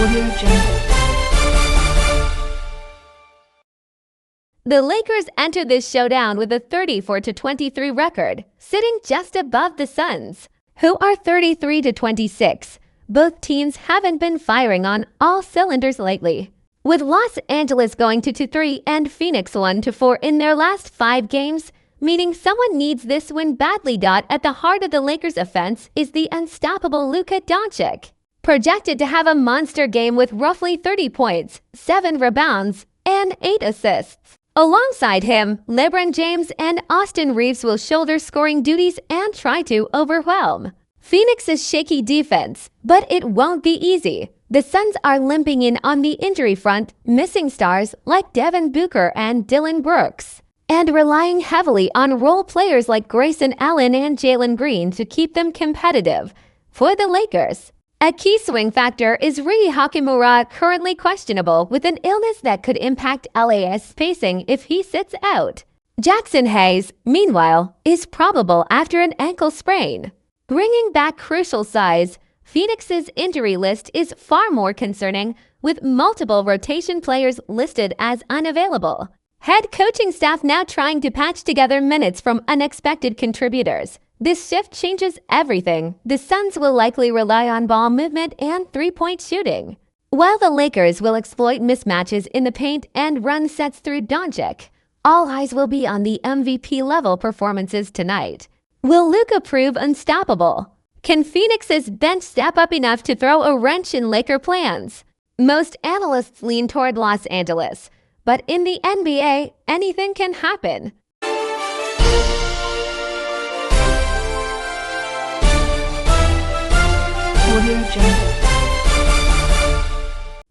Audio Jungle. The Lakers entered this showdown with a 34-23 record, sitting just above the Suns, who are 33-26. Both teams haven't been firing on all cylinders lately, with Los Angeles going 2-3 and Phoenix 1-4 in their last 5 games, meaning someone needs this win badly. At the heart of the Lakers' offense is the unstoppable Luka Doncic, projected to have a monster game with roughly 30 points, 7 rebounds, and 8 assists. Alongside him, LeBron James and Austin Reeves will shoulder scoring duties and try to overwhelm Phoenix's shaky defense, but it won't be easy. The Suns are limping in on the injury front, missing stars like Devin Booker and Dillon Brooks, and relying heavily on role players like Grayson Allen and Jalen Green to keep them competitive. For the Lakers, a key swing factor is Rui Hachimura, currently questionable with an illness that could impact LA's pacing if he sits out. Jackson Hayes, meanwhile, is probable after an ankle sprain. Bringing back crucial size, Phoenix's injury list is far more concerning, with multiple rotation players listed as unavailable. Head coaching staff now trying to patch together minutes from unexpected contributors. This shift changes everything. The Suns will likely rely on ball movement and three-point shooting, while the Lakers will exploit mismatches in the paint and run sets through Doncic. All eyes will be on the MVP-level performances tonight. Will Luka prove unstoppable? Can Phoenix's bench step up enough to throw a wrench in Laker plans? Most analysts lean toward Los Angeles, but in the NBA, anything can happen.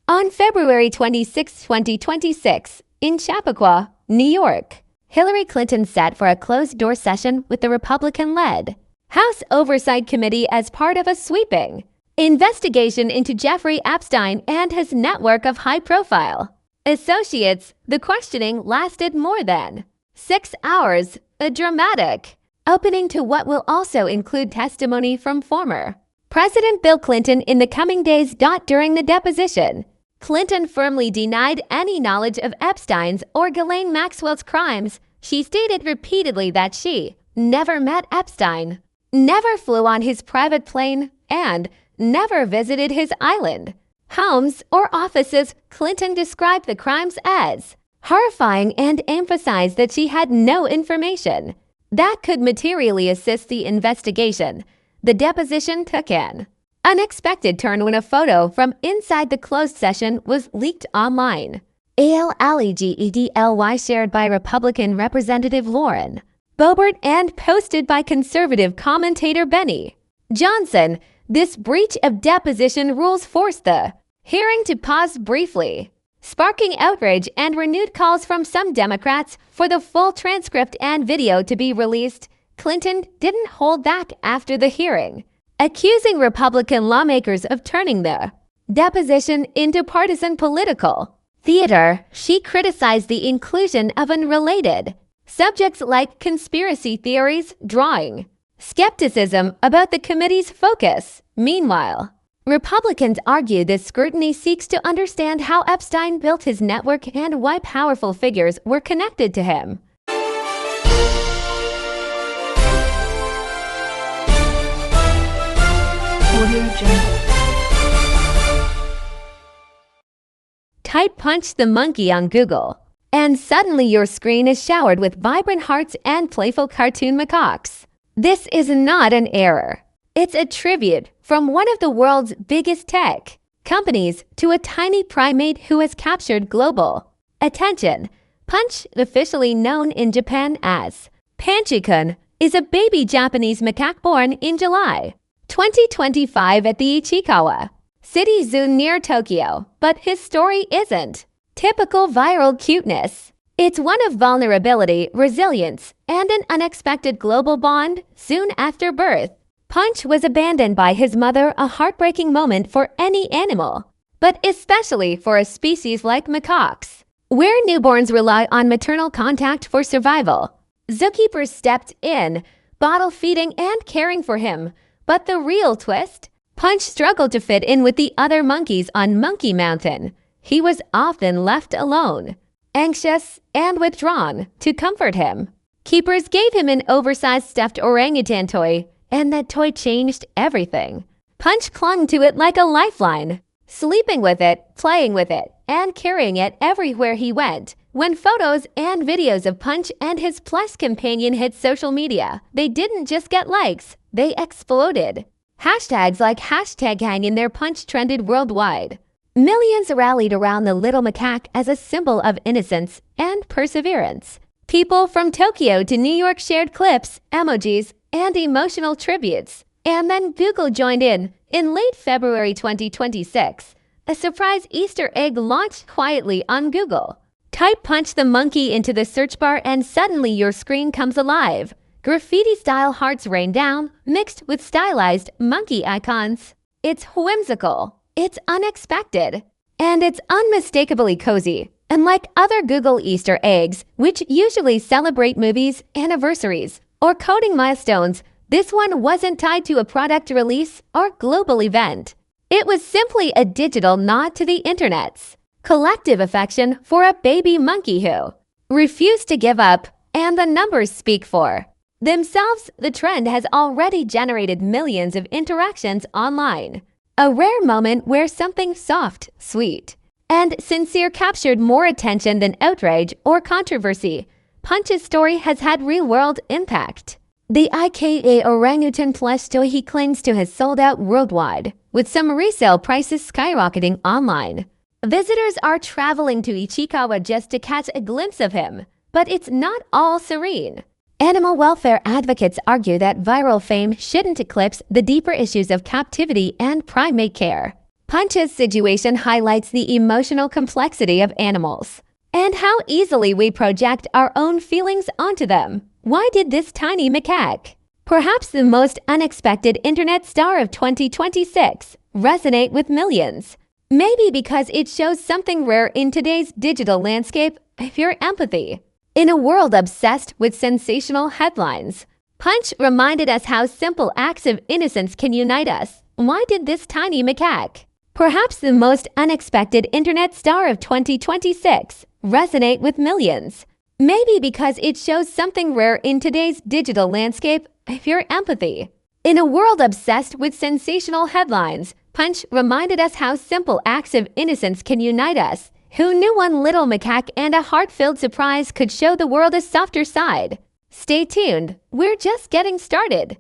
On February 26, 2026, in Chappaqua, New York, Hillary Clinton sat for a closed-door session with the Republican-led House Oversight Committee as part of a sweeping investigation into Jeffrey Epstein and his network of high-profile associates. The questioning lasted more than 6 hours, a dramatic opening to what will also include testimony from former President Bill Clinton in the coming days. During the deposition, Clinton firmly denied any knowledge of Epstein's or Ghislaine Maxwell's crimes. She stated repeatedly that she never met Epstein, never flew on his private plane, and never visited his island, homes, or offices. Clinton described the crimes as horrifying and emphasized that she had no information that could materially assist the investigation. The deposition took an unexpected turn when a photo from inside the closed session was leaked online. ALLEGEDLY shared by Republican Representative Lauren Boebert and posted by conservative commentator Benny Johnson. This breach of deposition rules forced the hearing to pause briefly, sparking outrage and renewed calls from some Democrats for the full transcript and video to be released. Clinton didn't hold back after the hearing, accusing Republican lawmakers of turning the deposition into partisan political theater. She criticized the inclusion of unrelated subjects like conspiracy theories, drawing skepticism about the committee's focus. Meanwhile, Republicans argue this scrutiny seeks to understand how Epstein built his network and why powerful figures were connected to him. Type "punch the monkey" on Google, and suddenly your screen is showered with vibrant hearts and playful cartoon macaques. This is not an error. It's a tribute from one of the world's biggest tech companies to a tiny primate who has captured global attention. Punch, officially known in Japan as Panchi-kun, is a baby Japanese macaque born in July 2025 at the Ichikawa City Zoo near Tokyo. But his story isn't typical viral cuteness. It's one of vulnerability, resilience, and an unexpected global bond. Soon after birth, Punch was abandoned by his mother, a heartbreaking moment for any animal, but especially for a species like macaques, where newborns rely on maternal contact for survival. Zookeepers stepped in, bottle feeding and caring for him. But the real twist? Punch struggled to fit in with the other monkeys on Monkey Mountain. He was often left alone, anxious and withdrawn. To comfort him, keepers gave him an oversized stuffed orangutan toy, and that toy changed everything. Punch clung to it like a lifeline, sleeping with it, playing with it, and carrying it everywhere he went. When photos and videos of Punch and his plush companion hit social media, they didn't just get likes, they exploded. Hashtags like #HangInTherePunch trended worldwide. Millions rallied around the little macaque as a symbol of innocence and perseverance. People from Tokyo to New York shared clips, emojis, and emotional tributes. And then Google joined in. In late February 2026, a surprise Easter egg launched quietly on Google. Type Punch the monkey into the search bar and suddenly your screen comes alive. Graffiti-style hearts rain down, mixed with stylized monkey icons. It's whimsical, it's unexpected, and it's unmistakably cozy. Unlike other Google Easter eggs, which usually celebrate movies, anniversaries, or coding milestones, this one wasn't tied to a product release or global event. It was simply a digital nod to the internet's collective affection for a baby monkey who refused to give up, and the numbers speak for themselves. The trend has already generated millions of interactions online. A rare moment where something soft, sweet, and sincere captured more attention than outrage or controversy. Punch's story has had real-world impact. The IKEA orangutan plush toy he claims to has sold out worldwide, with some resale prices skyrocketing online. Visitors are traveling to Ichikawa just to catch a glimpse of him, but it's not all serene. Animal welfare advocates argue that viral fame shouldn't eclipse the deeper issues of captivity and primate care. Punch's situation highlights the emotional complexity of animals and how easily we project our own feelings onto them. Why did this tiny macaque, perhaps the most unexpected internet star of 2026, resonate with millions? Maybe because it shows something rare in today's digital landscape: pure empathy. In a world obsessed with sensational headlines, Punch reminded us how simple acts of innocence can unite us. Why did this tiny macaque, perhaps the most unexpected internet star of 2026, resonate with millions? Maybe because it shows something rare in today's digital landscape: pure empathy. In a world obsessed with sensational headlines, Punch reminded us how simple acts of innocence can unite us. Who knew one little macaque and a heart-filled surprise could show the world a softer side? Stay tuned, we're just getting started.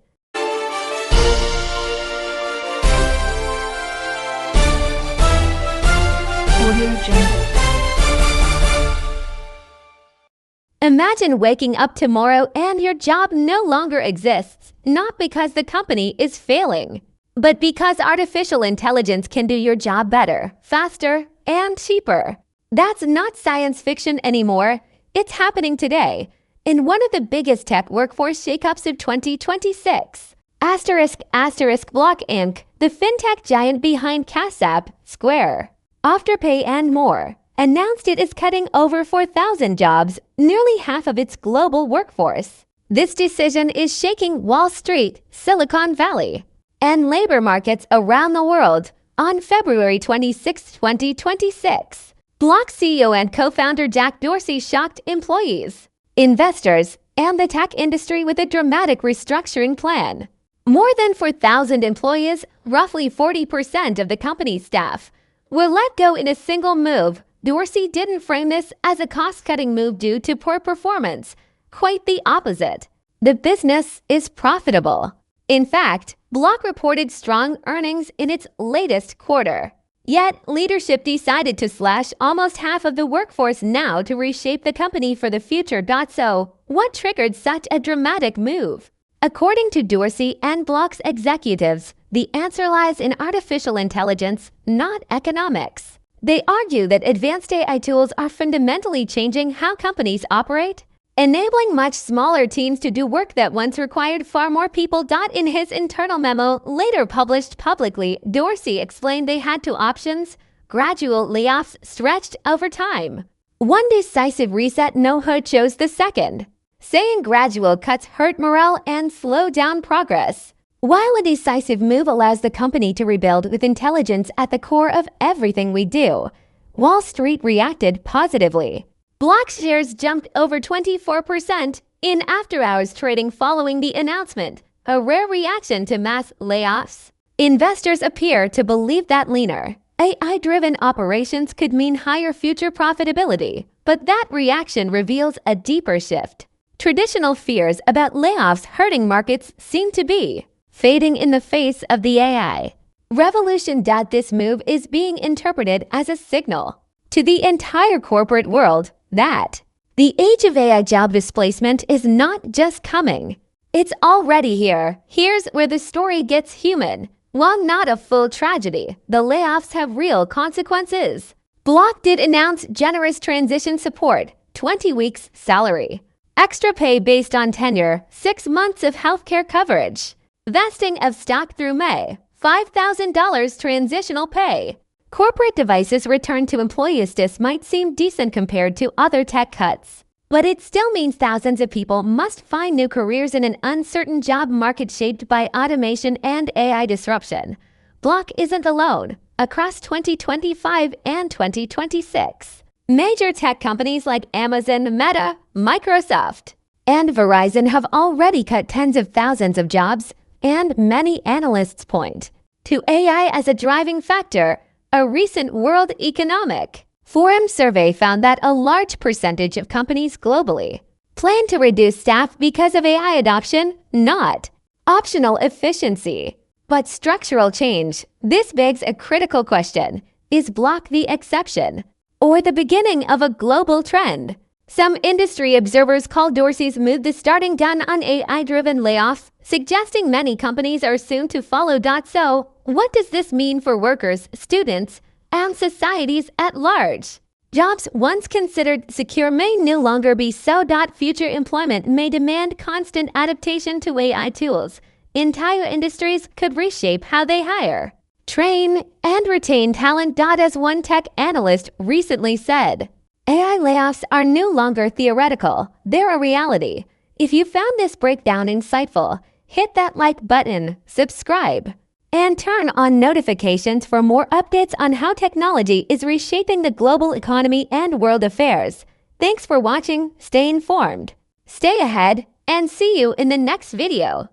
Imagine waking up tomorrow and your job no longer exists, not because the company is failing, but because artificial intelligence can do your job better, faster, and cheaper. That's not science fiction anymore. It's happening today in one of the biggest tech workforce shakeups of 2026. Block Inc., the fintech giant behind Cash App, Square, Afterpay, and more, announced it is cutting over 4,000 jobs, nearly half of its global workforce. This decision is shaking Wall Street, Silicon Valley, and labor markets around the world. On February 26, 2026, Block CEO and co-founder Jack Dorsey shocked employees, investors, and the tech industry with a dramatic restructuring plan. More than 4,000 employees, roughly 40% of the company's staff, were let go in a single move. Dorsey didn't frame this as a cost-cutting move due to poor performance. Quite the opposite. The business is profitable. In fact, Block reported strong earnings in its latest quarter. Yet, leadership decided to slash almost half of the workforce now to reshape the company for the future. So, what triggered such a dramatic move? According to Dorsey and Block's executives, the answer lies in artificial intelligence, not economics. They argue that advanced AI tools are fundamentally changing how companies operate, enabling much smaller teams to do work that once required far more people. In his internal memo, later published publicly, Dorsey explained they had two options: gradual layoffs stretched over time. One decisive reset. No-Ho chose the second, saying gradual cuts hurt morale and slow down progress, While a decisive move allows the company to rebuild with intelligence at the core of everything we do, Wall Street reacted positively. Block shares jumped over 24% in after-hours trading following the announcement, a rare reaction to mass layoffs. Investors appear to believe that leaner, AI-driven operations could mean higher future profitability, but that reaction reveals a deeper shift. Traditional fears about layoffs hurting markets seem to be fading in the face of the AI revolution. This move is being interpreted as a signal to the entire corporate world that the age of AI job displacement is not just coming, it's already here. Here's where the story gets human. While not a full tragedy, the layoffs have real consequences. Block did announce generous transition support, 20 weeks salary, extra pay based on tenure, 6 months of healthcare coverage, vesting of stock through May, $5,000 transitional pay. Corporate devices return to employees. This might seem decent compared to other tech cuts, but it still means thousands of people must find new careers in an uncertain job market shaped by automation and AI disruption. Block isn't alone. Across 2025 and 2026, major tech companies like Amazon, Meta, Microsoft, and Verizon have already cut tens of thousands of jobs, and many analysts point to AI as a driving factor. A recent World Economic Forum survey found that a large percentage of companies globally plan to reduce staff because of AI adoption, not optional efficiency, but structural change. This begs a critical question. Is Block the exception or the beginning of a global trend? Some industry observers call Dorsey's move the starting gun on AI-driven layoffs, suggesting many companies are soon to follow. So, what does this mean for workers, students, and societies at large? Jobs once considered secure may no longer be so. Future employment may demand constant adaptation to AI tools. Entire industries could reshape how they hire, train, and retain talent. As one tech analyst recently said, AI layoffs are no longer theoretical, they're a reality. If you found this breakdown insightful, hit that like button, subscribe, and turn on notifications for more updates on how technology is reshaping the global economy and world affairs. Thanks for watching, stay informed, stay ahead, and see you in the next video.